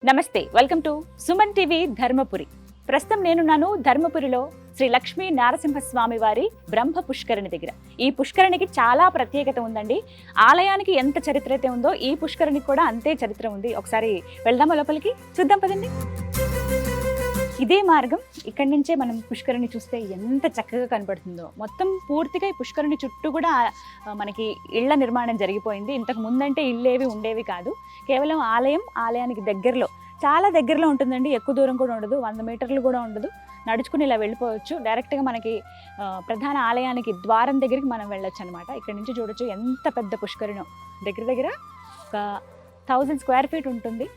నమస్తే, welcome to Suman TV Dharmapuri. ప్రస్తుతం నేనున్నాను ధర్మపురిలో శ్రీ లక్ష్మీ నారసింహస్వామి వారి బ్రహ్మ పుష్కరిణి దగ్గర. ఈ పుష్కరిణికి చాలా ప్రత్యేకత ఉందండి. ఆలయానికి ఎంత చరిత్ర అయితే ఉందో ఈ పుష్కరిణికి కూడా అంతే చరిత్ర ఉంది. ఒకసారి వెళ్దామా లోపలికి, చూద్దాం పదండి. ఇదే మార్గం. ఇక్కడి నుంచే మనం పుష్కరిణి చూస్తే ఎంత చక్కగా కనపడుతుందో. మొత్తం పూర్తిగా ఈ పుష్కరిణి చుట్టూ కూడా మనకి ఇళ్ల నిర్మాణం జరిగిపోయింది. ఇంతకు ముందంటే ఇళ్ళేవి ఉండేవి కాదు. కేవలం ఆలయానికి దగ్గరలో, చాలా దగ్గరలో ఉంటుందండి. ఎక్కువ దూరం కూడా ఉండదు, 100 మీటర్లు కూడా ఉండదు. నడుచుకుని ఇలా వెళ్ళిపోవచ్చు. డైరెక్ట్గా మనకి ప్రధాన ఆలయానికి ద్వారం దగ్గరికి మనం వెళ్ళొచ్చు అనమాట. ఇక్కడ నుంచి చూడొచ్చు ఎంత పెద్ద పుష్కరిణో. దగ్గర ఒక 1000 స్క్వేర్ ఫీట్ ఉంటుంది.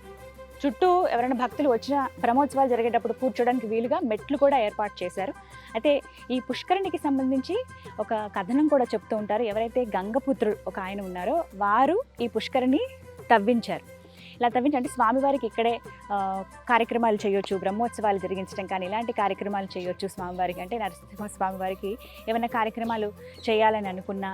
చుట్టూ ఎవరైనా భక్తులు వచ్చిన బ్రహ్మోత్సవాలు జరిగేటప్పుడు కూర్చోడానికి వీలుగా మెట్లు కూడా ఏర్పాటు చేశారు. అయితే ఈ పుష్కరిణికి సంబంధించి ఒక కథనం కూడా చెప్తూ ఉంటారు. ఎవరైతే గంగపుత్రుడు ఒక ఆయన ఉన్నారో వారు ఈ పుష్కరిణి తవ్వించారు. ఇలా అంటే స్వామివారికి ఇక్కడే కార్యక్రమాలు చేయొచ్చు, బ్రహ్మోత్సవాలు జరిగించడం కానీ ఇలాంటి కార్యక్రమాలు చేయొచ్చు. స్వామివారికి అంటే నరసింహ స్వామివారికి ఏమైనా కార్యక్రమాలు చేయాలని అనుకున్న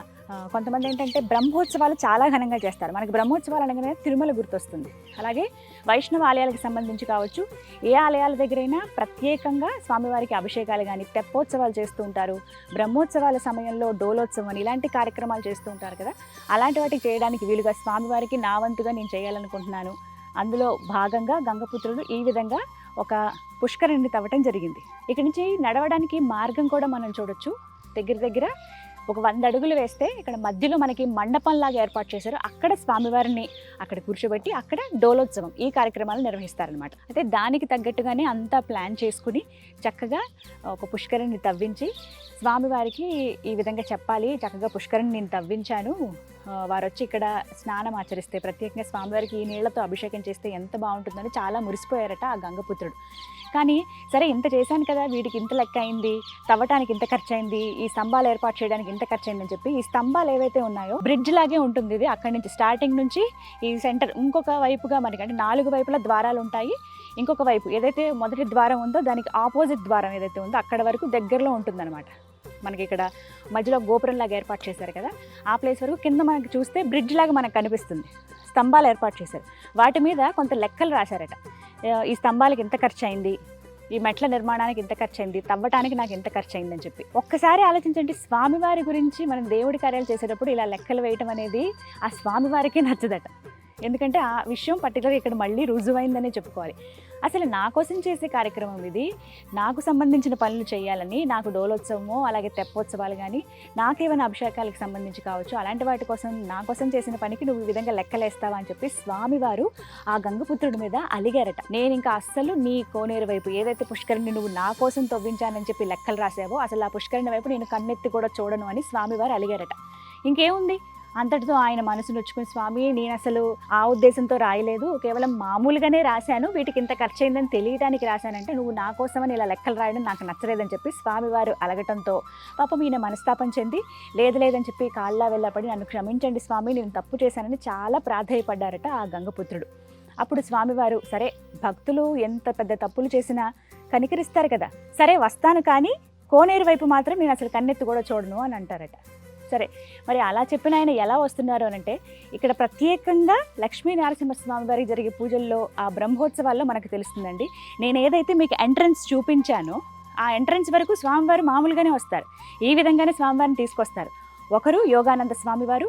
కొంతమంది ఏంటంటే బ్రహ్మోత్సవాలు చాలా ఘనంగా చేస్తారు. మనకి బ్రహ్మోత్సవాలు అనగానే తిరుమల గుర్తొస్తుంది. అలాగే వైష్ణవ ఆలయాలకు సంబంధించి కావచ్చు, ఏ ఆలయాల దగ్గరైనా ప్రత్యేకంగా స్వామివారికి అభిషేకాలు కానీ తెప్పోత్సవాలు చేస్తూ ఉంటారు. బ్రహ్మోత్సవాల సమయంలో డోలోత్సవం అని ఇలాంటి కార్యక్రమాలు చేస్తూ ఉంటారు కదా. అలాంటి వాటికి చేయడానికి వీలుగా స్వామివారికి నా వంతుగా నేను చేయాలనుకుంటున్నాను. అందులో భాగంగా గంగపుత్రుడు ఈ విధంగా ఒక పుష్కరిణిని తవ్వటం జరిగింది. ఇక్కడి నుంచి నడవడానికి మార్గం కూడా మనం చూడొచ్చు. దగ్గర ఒక 100 అడుగులు వేస్తే ఇక్కడ మధ్యలో మనకి మండపంలాగా ఏర్పాటు చేశారు. అక్కడ స్వామివారిని అక్కడ కూర్చోబెట్టి అక్కడ డోలోత్సవం ఈ కార్యక్రమాలు నిర్వహిస్తారనమాట. అయితే దానికి తగ్గట్టుగానే అంతా ప్లాన్ చేసుకుని చక్కగా ఒక పుష్కరిణిని తవ్వించి స్వామివారికి ఈ విధంగా చెప్పాలి, చక్కగా పుష్కరిణి నేను తవ్వించాను, వారు వచ్చి ఇక్కడ స్నానం ఆచరిస్తే ప్రత్యేకంగా స్వామివారికి ఈ నీళ్లతో అభిషేకం చేస్తే ఎంత బాగుంటుందని చాలా మురిసిపోయారట ఆ గంగపుత్రుడు. కానీ సరే ఇంత చేశాను కదా, వీటికి ఇంత లెక్క అయింది, తవ్వటానికి ఇంత ఖర్చు అయింది, ఈ స్తంభాలు ఏర్పాటు చేయడానికి ఇంత ఖర్చు అయిందని చెప్పి ఈ స్తంభాలు ఏవైతే ఉన్నాయో బ్రిడ్జ్ లాగే ఉంటుంది ఇది. అక్కడి నుంచి స్టార్టింగ్ నుంచి ఈ సెంటర్ ఇంకొక వైపుగా మనకి అంటే 4 వైపుల ద్వారాలు ఉంటాయి. ఇంకొక వైపు ఏదైతే మొదటి ద్వారం ఉందో దానికి ఆపోజిట్ ద్వారం ఏదైతే ఉందో అక్కడ వరకు దగ్గరలో ఉంటుందన్నమాట. మనకి ఇక్కడ మధ్యలో గోపురంలాగా ఏర్పాటు చేశారు కదా, ఆ ప్లేస్ వరకు కింద మనకి చూస్తే బ్రిడ్జ్ లాగా మనకు కనిపిస్తుంది. స్తంభాలు ఏర్పాటు చేశారు, వాటి మీద కొంత లెక్కలు రాశారట. ఈ స్తంభాలకి ఎంత ఖర్చు అయింది, ఈ మెట్ల నిర్మాణానికి ఎంత ఖర్చు అయింది, తవ్వటానికి నాకు ఎంత ఖర్చు అయిందని చెప్పి. ఒక్కసారి ఆలోచించండి, స్వామివారి గురించి మనం దేవుడి కార్యాలు చేసేటప్పుడు ఇలా లెక్కలు వేయటం అనేది ఆ స్వామివారికి నచ్చదట. ఎందుకంటే ఆ విషయం పర్టికులర్గా ఇక్కడ మళ్ళీ రుజువైందనే చెప్పుకోవాలి. అసలు నా కోసం చేసే కార్యక్రమం ఇది, నాకు సంబంధించిన పనులు చేయాలని, నాకు డోలోత్సవము అలాగే తెప్పోత్సవాలు కానీ నాకేమైనా అభిషేకాలకు సంబంధించి కావచ్చు, అలాంటి వాటి కోసం నా కోసం చేసిన పనికి నువ్వు ఈ విధంగా లెక్కలేస్తావా అని చెప్పి స్వామివారు ఆ గంగపుత్రుడి మీద అలిగారట. నేను ఇంకా అస్సలు నీ కోనేరు వైపు ఏదైతే పుష్కరిణి నువ్వు నా కోసం తవ్వించానని చెప్పి లెక్కలు రాసావో అసలు ఆ పుష్కరిణి వైపు నేను కన్నెత్తి కూడా చూడను అని స్వామివారు అలిగారట. ఇంకేముంది, అంతటితో ఆయన మనసు నొచ్చుకుని, స్వామి నేను అసలు ఆ ఉద్దేశంతో రాయలేదు, కేవలం మామూలుగానే రాశాను, వీటికి ఇంత ఖర్చు అయిందని తెలియడానికి రాశానంటే నువ్వు నా కోసమని ఇలా లెక్కలు రాయడం నాకు నచ్చలేదని చెప్పి స్వామివారు అలగటంతో పాపం ఈయన మనస్తాపం చెంది లేదని చెప్పి కాళ్ళ వెళ్ళపడి నన్ను క్షమించండి స్వామి, నేను తప్పు చేశానని చాలా ప్రాధేయపడ్డారట ఆ గంగపుత్రుడు. అప్పుడు స్వామివారు సరే భక్తులు ఎంత పెద్ద తప్పులు చేసినా కనికరిస్తారు కదా, సరే వస్తాను కానీ కోనేరు వైపు మాత్రం నేను అసలు కన్నెత్తి కూడా చూడను అని అంటారట. సరే మరి అలా చెప్పిన ఆయన ఎలా వస్తున్నారు అని అంటే, ఇక్కడ ప్రత్యేకంగా లక్ష్మీ నరసింహస్వామి వారికి జరిగే పూజల్లో ఆ బ్రహ్మోత్సవాల్లో మనకు తెలుస్తుందండి. నేను ఏదైతే మీకు ఎంట్రన్స్ చూపించానో ఆ ఎంట్రన్స్ వరకు స్వామివారు మామూలుగానే వస్తారు. ఈ విధంగానే స్వామివారిని తీసుకొస్తారు. ఒకరు యోగానంద స్వామివారు,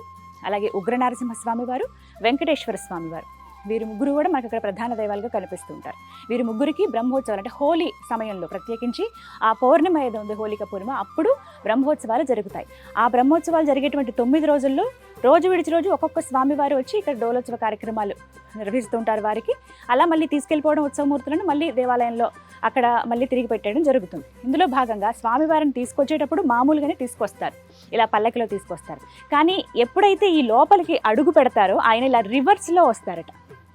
అలాగే ఉగ్ర నరసింహస్వామివారు, వెంకటేశ్వర స్వామివారు. వీరు ముగ్గురు కూడా మనకు ఇక్కడ ప్రధాన దైవాలుగా కనిపిస్తూ ఉంటారు. వీరి ముగ్గురికి బ్రహ్మోత్సవాలు అంటే హోలీ సమయంలో ప్రత్యేకించి ఆ పౌర్ణిమ ఏదో ఉంది, హోలిక పూర్ణిమ, అప్పుడు బ్రహ్మోత్సవాలు జరుగుతాయి. ఆ బ్రహ్మోత్సవాలు జరిగేటువంటి 9 రోజుల్లో రోజు విడిచి రోజు ఒక్కొక్క స్వామివారు వచ్చి ఇక్కడ డోలోత్సవ కార్యక్రమాలు నిర్వహిస్తూ ఉంటారు వారికి. అలా మళ్ళీ తీసుకెళ్ళిపోవడం ఉత్సవమూర్తులను మళ్ళీ దేవాలయంలో అక్కడ మళ్ళీ తిరిగి పెట్టడం జరుగుతుంది. ఇందులో భాగంగా స్వామివారిని తీసుకొచ్చేటప్పుడు మామూలుగానే తీసుకొస్తారు, ఇలా పల్లకిలో తీసుకొస్తారు. కానీ ఎప్పుడైతే ఈ లోపలికి అడుగు పెడతారో ఆయన ఇలా రివర్స్లో వస్తారట.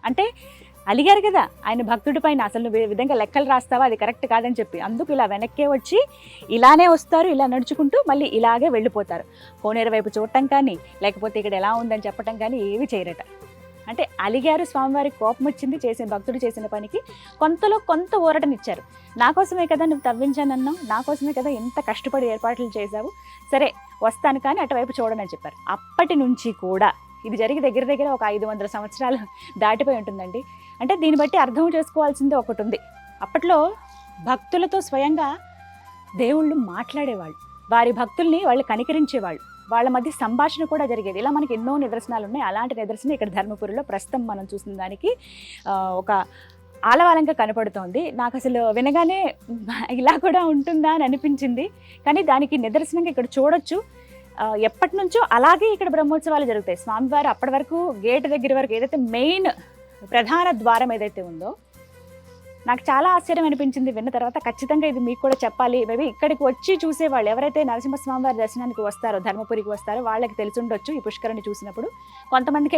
అంటే అలిగారు కదా ఆయన భక్తుడి పైన, అసలు నువ్వు ఈ విధంగా లెక్కలు రాస్తావా, అది కరెక్ట్ కాదని చెప్పి, అందుకు ఇలా వెనక్కే వచ్చి ఇలానే వస్తారు, ఇలా నడుచుకుంటూ మళ్ళీ ఇలాగే వెళ్ళిపోతారు. కోనేరు వైపు చూడటం కానీ లేకపోతే ఇక్కడ ఎలా ఉందని చెప్పటం కానీ ఏవి చేయరట. అంటే అలిగారు, స్వామివారికి కోపం వచ్చింది, చేసిన భక్తుడు చేసిన పనికి కొంతలో కొంత ఊరటనిచ్చారు. నా కోసమే కదా నువ్వు తవ్వించానన్నావు, నా కోసమే కదా ఎంత కష్టపడి ఏర్పాట్లు చేశావు, సరే వస్తాను కానీ అటువైపు చూడనని చెప్పారు. అప్పటి నుంచి కూడా ఇది జరిగి దగ్గర ఒక 500 సంవత్సరాలు దాటిపోయి ఉంటుందండి. అంటే దీన్ని బట్టి అర్థం చేసుకోవాల్సింది ఒకటి ఉంది. అప్పట్లో భక్తులతో స్వయంగా దేవుళ్ళు మాట్లాడేవాళ్ళు, వారి భక్తుల్ని వాళ్ళు కనికరించేవాళ్ళు, వాళ్ళ మధ్య సంభాషణ కూడా జరిగేది. ఇలా మనకి ఎన్నో నిదర్శనాలు ఉన్నాయి. అలాంటి నిదర్శనం ఇక్కడ ధర్మపురిలో ప్రస్తుతం మనం చూసిన దానికి ఒక ఆలవాలంగా కనపడుతోంది. నాకు అసలు వినగానే ఇలా కూడా ఉంటుందా అని అనిపించింది. కానీ దానికి నిదర్శనంగా ఇక్కడ చూడొచ్చు. ఎప్పటి నుంచో అలాగే ఇక్కడ బ్రహ్మోత్సవాలు జరుగుతాయి. స్వామివారు అప్పటి వరకు గేట్ దగ్గర వరకు ఏదైతే మెయిన్ ప్రధాన ద్వారం ఏదైతే ఉందో, నాకు చాలా ఆశ్చర్యం అనిపించింది విన్న తర్వాత. ఖచ్చితంగా ఇది మీకు కూడా చెప్పాలి. మేబీ ఇక్కడికి వచ్చి చూసేవాళ్ళు ఎవరైతే నరసింహస్వామి వారి దర్శనానికి వస్తారో, ధర్మపురికి వస్తారో, వాళ్ళకి తెలిసి ఉండొచ్చు ఈ పుష్కరిణి చూసినప్పుడు. కొంతమందికి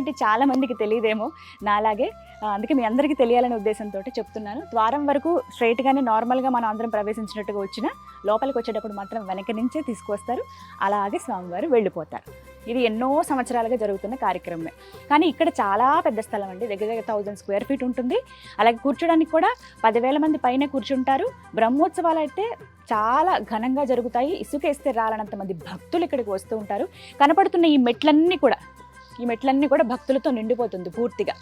ఏంటి చాలా మందికి తెలియదేమో నాలాగే. అందుకే మీ అందరికీ తెలియాలనే ఉద్దేశంతో చెప్తున్నాను. ద్వారం వరకు స్ట్రైట్గానే నార్మల్గా మనం అందరం ప్రవేశించినట్టుగా వచ్చినా లోపలికి వచ్చేటప్పుడు మాత్రం వెనక నుంచే తీసుకొస్తారు. అలాగే స్వామివారు వెళ్ళిపోతారు. ఇది ఎన్నో సంవత్సరాలుగా జరుగుతున్న కార్యక్రమమే. కానీ ఇక్కడ చాలా పెద్ద స్థలం అండి, దగ్గర 1000 స్క్వేర్ ఫీట్ ఉంటుంది. అలాగే కూర్చోడానికి కూడా 10,000 మంది పైన కూర్చుంటారు. బ్రహ్మోత్సవాలు అయితే చాలా ఘనంగా జరుగుతాయి. ఇసుకేస్తే రాలనంత మంది భక్తులు ఇక్కడికి వస్తూ ఉంటారు. కనపడుతున్న ఈ మెట్లన్నీ కూడా భక్తులతో నిండిపోతుంది పూర్తిగా.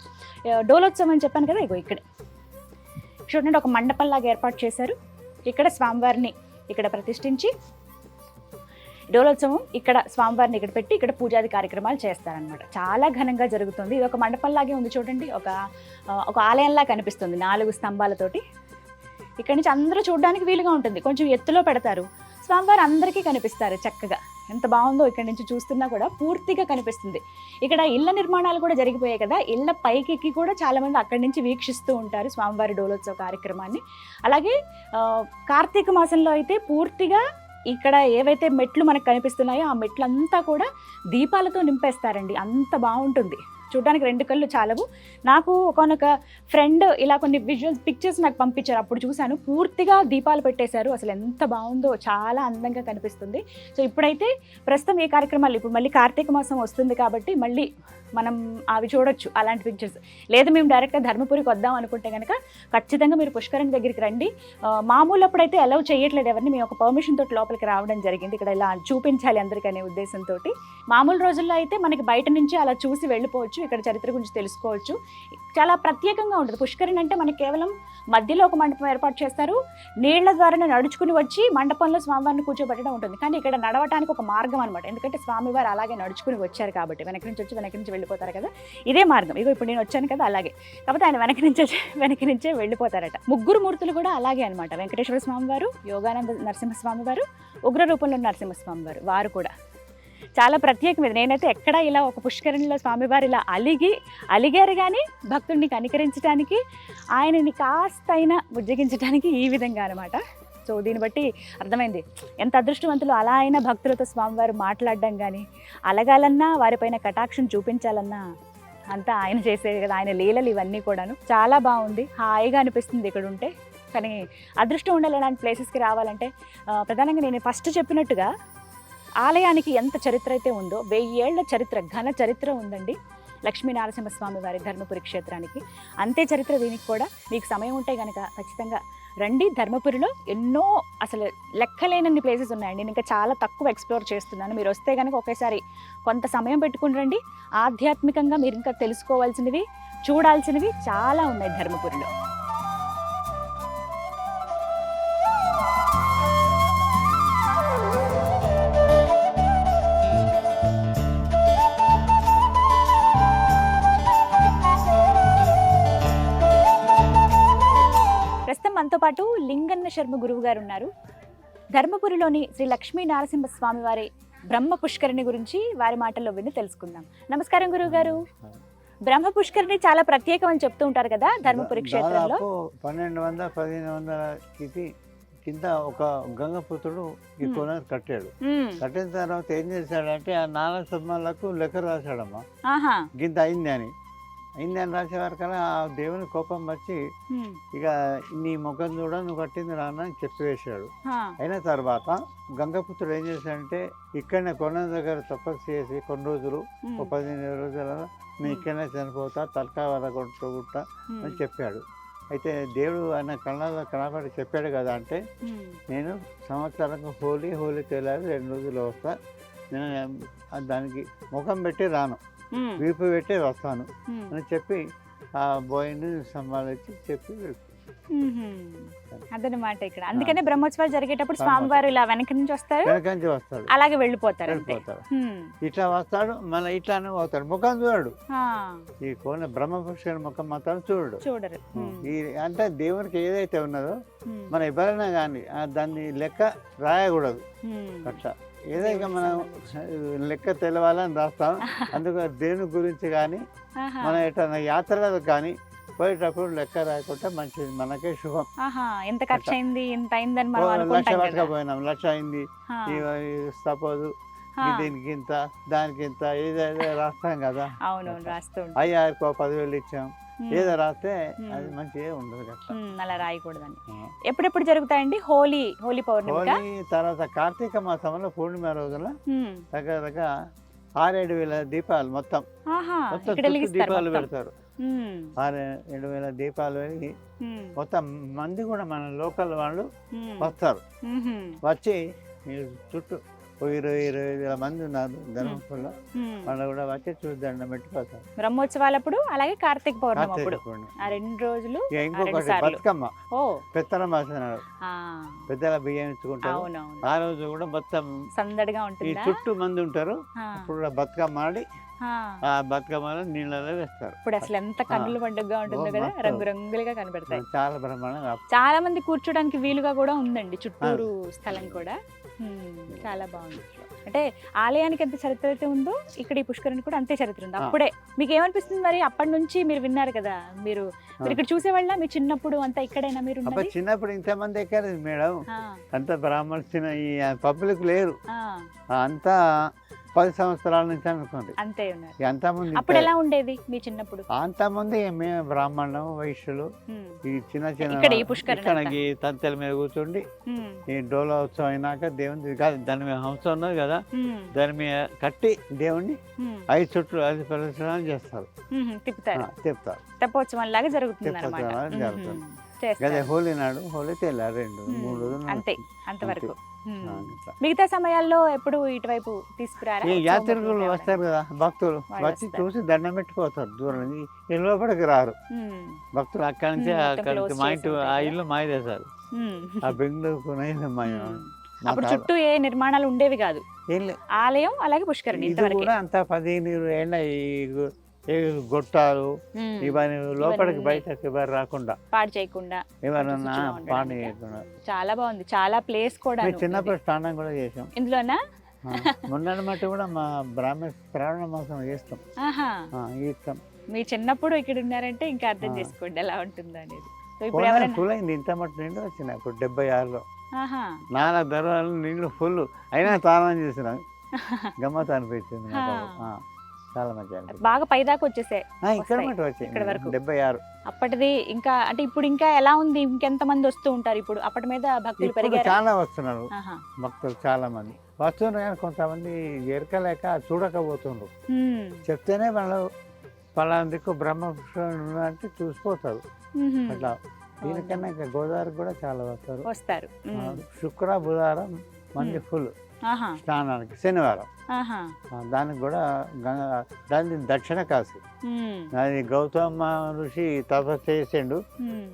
డోలోత్సవం అని చెప్పాను కదా, ఇగో ఇక్కడే చూడండి ఒక మండపంలాగా ఏర్పాటు చేశారు. ఇక్కడ స్వామివారిని ఇక్కడ ప్రతిష్ఠించి డోలోత్సవం ఇక్కడ స్వామివారిని ఇక్కడ పెట్టి ఇక్కడ పూజాది కార్యక్రమాలు చేస్తారనమాట. చాలా ఘనంగా జరుగుతుంది. ఇది ఒక మండపంలాగే ఉంది చూడండి, ఒక ఆలయంలా కనిపిస్తుంది 4 స్తంభాలతోటి. ఇక్కడి నుంచి అందరూ చూడడానికి వీలుగా ఉంటుంది. కొంచెం ఎత్తులో పెడతారు. స్వామివారు అందరికీ కనిపిస్తారు చక్కగా. ఎంత బాగుందో ఇక్కడి నుంచి చూస్తున్నా కూడా పూర్తిగా కనిపిస్తుంది. ఇక్కడ ఇళ్ల నిర్మాణాలు కూడా జరిగిపోయాయి కదా, ఇళ్ల పైకి కూడా చాలామంది అక్కడి నుంచి వీక్షిస్తూ ఉంటారు స్వామివారి డోలోత్సవ కార్యక్రమాన్ని. అలాగే కార్తీక మాసంలో అయితే పూర్తిగా ఇక్కడ ఏవైతే మెట్లు మనకు కనిపిస్తున్నాయో ఆ మెట్లంతా కూడా దీపాలతో నింపేస్తారండి. అంత బాగుంటుంది చూడడానికి, 2 కళ్ళు చాలవు. నాకు ఒకనొక ఫ్రెండ్ ఇలా కొన్ని పిక్చర్స్ నాకు పంపించారు, అప్పుడు చూశాను. పూర్తిగా దీపాలు పెట్టేశారు. అసలు ఎంత బాగుందో, చాలా అందంగా కనిపిస్తుంది. సో ఇప్పుడైతే ప్రస్తుతం ఏ కార్యక్రమాలు, ఇప్పుడు మళ్ళీ కార్తీక మాసం వస్తుంది కాబట్టి మళ్ళీ మనం అవి చూడొచ్చు అలాంటి పిక్చర్స్. లేదు మేము డైరెక్ట్గా ధర్మపురికి వద్దాం అనుకుంటే కనుక ఖచ్చితంగా మీరు పుష్కరిణి దగ్గరికి రండి. మామూలు అప్పుడైతే అలౌ చేయట్లేదు ఎవరిని, మేము ఒక పర్మిషన్ తోటి లోపలికి రావడం జరిగింది. ఇక్కడ ఇలా చూపించాలి అందరికీ అనే ఉద్దేశంతో. మామూలు రోజుల్లో అయితే మనకి బయట నుంచి అలా చూసి వెళ్ళిపోవచ్చు, ఇక్కడ చరిత్ర గురించి తెలుసుకోవచ్చు. చాలా ప్రత్యేకంగా ఉంటుంది పుష్కరిణి అంటే. మనకి కేవలం మధ్యలో ఒక మండపం ఏర్పాటు చేస్తారు, నీళ్ల ద్వారానే నడుచుకుని వచ్చి మండపంలో స్వామివారిని కూర్చోబెట్టడం ఉంటుంది. కానీ ఇక్కడ నడవటానికి ఒక మార్గం అనమాట, ఎందుకంటే స్వామివారు అలాగే నడుచుకుని వచ్చారు కాబట్టి. వెనక నుంచి వెళ్ళిపోతారు కదా, ఇదే మార్గం. ఇగో ఇప్పుడు నేను వచ్చాను కదా అలాగే, కాకపోతే ఆయన వెనక నుంచే వెళ్ళిపోతారట. 3 మూర్తులు కూడా అలాగే అనమాట. వెంకటేశ్వర స్వామివారు, యోగానంద నరసింహస్వామివారు, ఉగ్ర రూపంలో నరసింహస్వామివారు, వారు కూడా చాలా ప్రత్యేకమైనది. నేనైతే ఎక్కడా ఇలా ఒక పుష్కరిణిలో స్వామివారు ఇలా అలిగారు కానీ భక్తుడిని కనికరించడానికి, ఆయనని కాస్తైనా బుజ్జగించడానికి ఈ విధంగా అనమాట. సో దీన్ని బట్టి అర్థమైంది ఎంత అదృష్టవంతులు. అలా అయినా భక్తులతో స్వామివారు మాట్లాడడం కానీ, అలగాలన్నా వారిపైన కటాక్షం చూపించాలన్నా అంతా ఆయన చేసేది కదా, ఆయన లీలలు ఇవన్నీ కూడాను. చాలా బాగుంది, హాయిగా అనిపిస్తుంది ఇక్కడ ఉంటే. కానీ అదృష్టం ఉండాలి ఇలాంటి ప్లేసెస్కి రావాలంటే. ప్రధానంగా నేను ఫస్ట్ చెప్పినట్టుగా ఆలయానికి ఎంత చరిత్ర అయితే ఉందో, 1000 ఏళ్ల చరిత్ర, ఘన చరిత్ర ఉందండి లక్ష్మీనరసింహస్వామి వారి ధర్మపురి క్షేత్రానికి. అంతే చరిత్ర దీనికి కూడా. మీకు సమయం ఉంటే కనుక ఖచ్చితంగా రండి. ధర్మపురిలో ఎన్నో అసలు లెక్కలేనన్ని ప్లేసెస్ ఉన్నాయండి. నేను ఇంకా చాలా తక్కువ ఎక్స్ప్లోర్ చేస్తున్నాను. మీరు వస్తే కనుక ఒకేసారి కొంత సమయం పెట్టుకుని రండి. ఆధ్యాత్మికంగా మీరు ఇంకా తెలుసుకోవాల్సినవి, చూడాల్సినవి చాలా ఉన్నాయి ధర్మపురిలో. మనతో పాటు లింగన్న శర్మ గురువు గారు ఉన్నారు. ధర్మపురిలోని శ్రీ లక్ష్మీ నరసింహస్వామి వారి బ్రహ్మ పుష్కరిణి గురించి వారి మాటల్లో విని తెలుసుకుందాం. నమస్కారం గురువు గారు. బ్రహ్మ పుష్కరిణి చాలా ప్రత్యేకం అని చెప్తూ ఉంటారు కదా ధర్మపురి క్షేత్రంలో. 1200-1500 కింద ఒక గంగపుత్రుడు ఈ కొన కట్టాడు. కట్టిన తర్వాత ఏం చేశాడంటే ఆ 4 స్తంభాలకు లెక్క రాశాడమ్మా, గింత అయింది అని రాసే వరకల్లా ఆ దేవుని కోపం వచ్చి ఇక నీ ముఖం చూడ నువ్వు కట్టింది రాన్న అని చెప్పివేశాడు. అయిన తర్వాత గంగపుత్రుడు ఏం చేశాడంటే ఇక్కడనే కొన దగ్గర తపస్సు చేసి కొన్ని రోజులు, ఒక 15 రోజులలో నేను ఇక్కడనే చనిపోతా, తలకాయ వల్ల కొట్టుకుంటా అని చెప్పాడు. అయితే దేవుడు ఆయన కళ్ళలో కనబడి చెప్పాడు కదా, అంటే నేను సంవత్సరానికి హోలీ తెల్లారి 2 రోజులు వస్తా, నేను దానికి ముఖం పెట్టి రాను, వీపు పెట్టి వస్తాను అని చెప్పి ఆ బోయిని సంభాళించి చెప్పి వెళ్ళిపోతారు. అదనమాట ఇక్కడ. అందుకనే బ్రహ్మోత్సవాలు జరిగేటప్పుడు స్వామివారు ఇలా వెనక నుంచి వస్తారు, వెనక నుంచి వస్తాడు, అలాగే వెళ్ళిపోతారు అంతే. వెళ్ళిపోతాడు. ఇట్లా వస్తాడు, మళ్ళీ ఇట్లానే పోతాడు. ముఖం చూడడు. ఈ కోన బ్రహ్మ పుష్కర ముఖం మాత్రం చూడడు. చూడరు. ఈ అంటే దేవునికి ఏదైతే ఉన్నదో మన ఎవరైనా కానీ దాన్ని లెక్క రాయకూడదు. అట్లా ఏదైనా మనం లెక్క తెలవాలని రాస్తాం. అందుకు దేవుని గురించి కానీ మన ఎట్లా యాత్రలకు కానీ పోయేటప్పుడు లెక్క రాయకుంటే మంచిది, మనకే శుభం. ఎంత ఖర్చు అయింది, ఎంత అయిందని మనం లక్ష అనుకుంటాం కదా. పట్టుకపోయినాం, లక్ష అయింది, సపోజ్ దీనికి ఇంత దానికి ఇంత ఏదైతే రాస్తాం కదా. అవునవును, రాస్తూ ఉంటాం. అయ్యారుకో 10,000 ఇచ్చాం, ఏదో రాస్తే అది మంచిగా ఉండదు కదా. అలా రాయకూడదని. ఎప్పుడెప్పుడు జరుగుతాయండి? హోలీ పౌర్ణమి, హోలీ తర్వాత కార్తీక మాసంలో పూర్ణిమ రోజున దగ్గర దగ్గర 6,000-7,000 దీపాలు మొత్తం దీపాలు పెడతారు. 6,000-7,000 దీపాలు వెలిగి మొత్తం మంది కూడా మన లోకల్ వాళ్ళు వస్తారు. వచ్చి మీరు చుట్టూ 20,000 మంది ఉన్నారు ధర్మపురంలో, వాళ్ళు కూడా వచ్చి చూసి దండం పెట్టిపోతారు. బ్రహ్మోత్సవాలప్పుడు అలాగే కార్తీక పౌర్ణమి అప్పుడు ఆ 2 రోజులు. ఇంకొకటి బతుకమ్మ, పెత్తల మాసనాడు, పెద్దల బియ్యం ఇచ్చుకుంటారు. ఆ రోజు కూడా మొత్తం సందడిగా ఈ ఉంటుంది, చుట్టూ మంది ఉంటారు. అప్పుడు కూడా బతుకమ్మ ఆడి ఆ బతుకమ్మలో నీళ్ళలో వేస్తారు. ఇప్పుడు అసలు ఎంత కన్నుల పండుగగా ఉంటుందో కదా, రంగురంగులుగా కనబడతాయి. చాలా బ్రహ్మాండంగా, చాలా మంది కూర్చోడానికి వీలుగా కూడా ఉందండి చుట్టూరు స్థలం కూడా. చాలా బాగుంది. అంటే ఆలయానికి ఎంత చరిత్ర అయితే ఉందో ఇక్కడ ఈ పుష్కరానికి కూడా అంతే చరిత్ర ఉంది. అప్పుడే మీకు ఏమనిపిస్తుంది మరి? అప్పటి నుంచి మీరు విన్నారు కదా, మీరు ఇక్కడ చూసేవాళ్ళ మీ చిన్నప్పుడు అంతా ఇక్కడైనా మీరు? చిన్నప్పుడు ఇంతమంది ఎక్కారు మేడం, అంత బ్రాహ్మణ్స్ ఈ పబ్లిక్ లేరు, అంతా 10 సంవత్సరాల నుంచి అనుకోండి అంతే. అంతమంది అప్పుడు ఎలా ఉండేది మీ చిన్నప్పుడు? అంతమంది మేము బ్రాహ్మణం వైశ్యులు ఈ చిన్న చిన్న తంతెల మీద కూర్చోండి. ఈ డోలా ఉత్సవం అయినాక దేవుని దాని మీద హంస ఉన్నది కదా, దాని మీద కట్టి దేవుణ్ణి 5 చుట్టూ 5 ప్రదక్షిణాలు చేస్తారు, తిప్పుతారు. తెప్పోత్సవం లాగా జరుగుతుంది అన్నమాట. అదే హోలీ నాడు, హోలీ తెల్లారు 2-3 రోజులు అంతే, అంతవరకు. మిగతా సమయాల్లో ఎప్పుడు ఇటువైపు తీసుకురారా? యాత్రికులు వస్తారు కదా భక్తులు, వచ్చి చూసి దండం పెట్టిపోతారు. దూరం నుంచి ఈ లోపలికి రారు భక్తులు. అక్కడి నుంచి మా ఇంటి ఆ ఇల్లు మాయదేశారు, ఆ బెంగళూరు మాయ. అప్పుడు చుట్టూ ఏ నిర్మాణాలు ఉండేవి కాదు, ఆలయం అలాగే పుష్కరిణి. కూడా అంతా 15 ఏళ్ళ ఈ గొట్టాలు ఇవన్నీ లోపలికి బయటకి ఎవరు రాకుండా పాడు చేయకుండా, ఎవరన్నా పాడు చేయకుండా. చాలా బాగుంది. చాలా ప్లేస్ కూడా. చిన్నప్పుడు స్నానం కూడా చేసాం ఇందులోనా. మొన్నటి మట్టి కూడా మా బ్రాహ్మణ శ్రావణ మాసం చేస్తాం. మీ చిన్నప్పుడు ఇక్కడ ఉన్నారంటే ఇంకా అర్థం చేసుకోండి ఎలా ఉంటుందో అనేది. ఫుల్ అయింది, ఇంత మట్టి నిండు వచ్చినాయి. ఇప్పుడు 76లో 4 దర్వాలు నీళ్లు ఫుల్ అయినా తానం చేసినాం. గమ్మత్ అనిపించింది, చాలా మంచిగా. బాగా పైదాకా వచ్చేసాయి ఇక్కడ వరకు 76. అప్పటిది ఇంకా అంటే ఇప్పుడు ఇంకా ఎలా ఉంది? ఇంకెంత మంది వస్తూ ఉంటారు ఇప్పుడు? అప్పటి మీద భక్తులు పెరిగారు, చాలా వస్తున్నారు భక్తులు, చాలా మంది వస్తున్నారు. కానీ కొంతమంది ఎరకలేక చూడకపోతుండ్రు. చెప్తేనే వాళ్ళు పలానా దిక్కు బ్రహ్మ అంటే చూసిపోతారు. అట్లా దీనికన్నా ఇంకా గోదావరి కూడా చాలా వస్తారు. శుక్ర బుధవారం మంది ఫుల్ స్నానానికి, శనివారం దానికి కూడా దాని దక్షిణ కాశీ. అది గౌతమ ఋషి తపస్సు చేసిండు.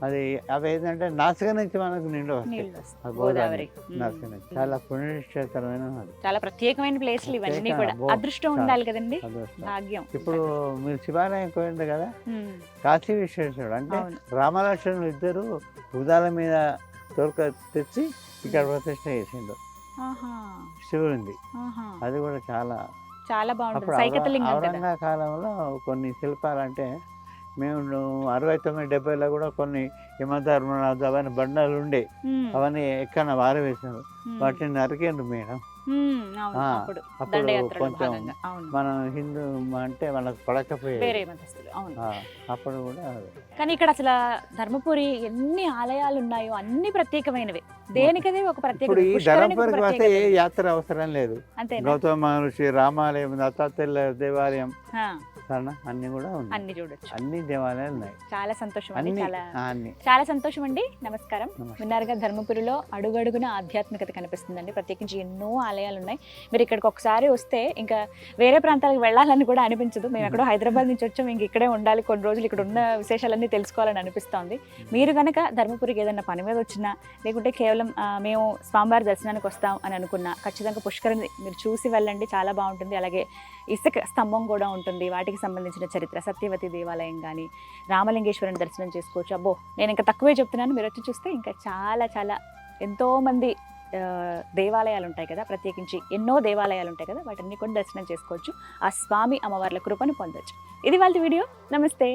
అది అవి ఏంటంటే నాసిక నుంచి మనకు నిండు వస్తాయి. గోదావరి నాసిక నుంచి చాలా పుణ్యక్షేత్రమైన, చాలా ప్రత్యేకమైన ప్లేస్లు ఇవన్నీ కూడా. అదృష్టం ఉండాలి కదండి, భాగ్యం. ఇప్పుడు మీరు శివాలయం పోయింది కదా, కాశీ విశ్వేశ్వరుడు అంటే రామలక్ష్మణులు ఇద్దరు భుజాల మీద తెచ్చి ఇక్కడ ప్రతిష్ట చేసిండు శివుడింది. అది కూడా చాలా బాగుంటుంది. ఔరంగా కాలంలో కొన్ని శిల్పాలు అంటే మేము 69-70లో కూడా కొన్ని హిమధర్మరాజు అవన్నీ బండాలు ఉండే, అవన్నీ ఎక్కడ వారవేసారు. వాటిని నరికేండు మేడం. అప్పుడు కొంచెం మనం హిందూ అంటే మనకు పడకపోయేది అప్పుడు కూడా. కానీ ఇక్కడ అసలు ధర్మపురి ఎన్ని ఆలయాలు ఉన్నాయో అన్ని ప్రత్యేకమైనవి. దేనికదే ఒక ప్రత్యేక. ఇప్పుడు ఈ ధర్మపురికి వస్తే ఏ యాత్ర అవసరం లేదు. గౌతమ మహర్షి రామాలయం, దత్తాత్రేయ దేవాలయం, దేవస్థాన అన్ని కూడా ఉన్నాయి, అన్ని చూడొచ్చు. అన్ని దేవాలయాలు ఉన్నాయి, చాలా సంతోషం అండి, అన్ని చాలా అన్ని. చాలా సంతోషం అండి. నమస్కారం. నమస్తే. విన్నారుగా, ధర్మపురిలో అడుగడుగున ఆధ్యాత్మికత కనిపిస్తుందండి. ప్రత్యేకించి ఎన్నో ఆలయాలు ఉన్నాయి. మీరు ఇక్కడికి ఒకసారి వస్తే ఇంకా వేరే ప్రాంతాలకు వెళ్ళాలని కూడా అనిపించదు. మేము ఎక్కడో హైదరాబాద్ నుంచి వచ్చాం, ఇంక ఇక్కడే ఉండాలి, కొన్ని రోజులు ఇక్కడ ఉన్న విశేషాలన్నీ తెలుసుకోవాలని అనిపిస్తోంది. మీరు కనుక ధర్మపురికి ఏదైనా పని మీద వచ్చినా, లేకుంటే కేవలం మేము స్వామివారి దర్శనానికి వస్తాం అని అనుకున్నా, ఖచ్చితంగా పుష్కరిణి మీరు చూసి వెళ్ళండి, చాలా బాగుంటుంది. అలాగే ఇసుక స్తంభం కూడా ఉంటుంది, వాటికి సంబంధించిన చరిత్ర, సత్యవతి దేవాలయం కానీ, రామలింగేశ్వరుని దర్శనం చేసుకోవచ్చు. అబ్బో, నేను ఇంకా తక్కువే చెప్తున్నాను, మీరు వచ్చి చూస్తే ఇంకా చాలా చాలా ఎంతోమంది దేవాలయాలు ఉంటాయి కదా, ప్రత్యేకించి ఎన్నో దేవాలయాలు ఉంటాయి కదా, వాటన్ని కూడా దర్శనం చేసుకోవచ్చు. ఆ స్వామి అమ్మవార్ల కృపను పొందొచ్చు. ఇది వాళ్ళ వీడియో. నమస్తే.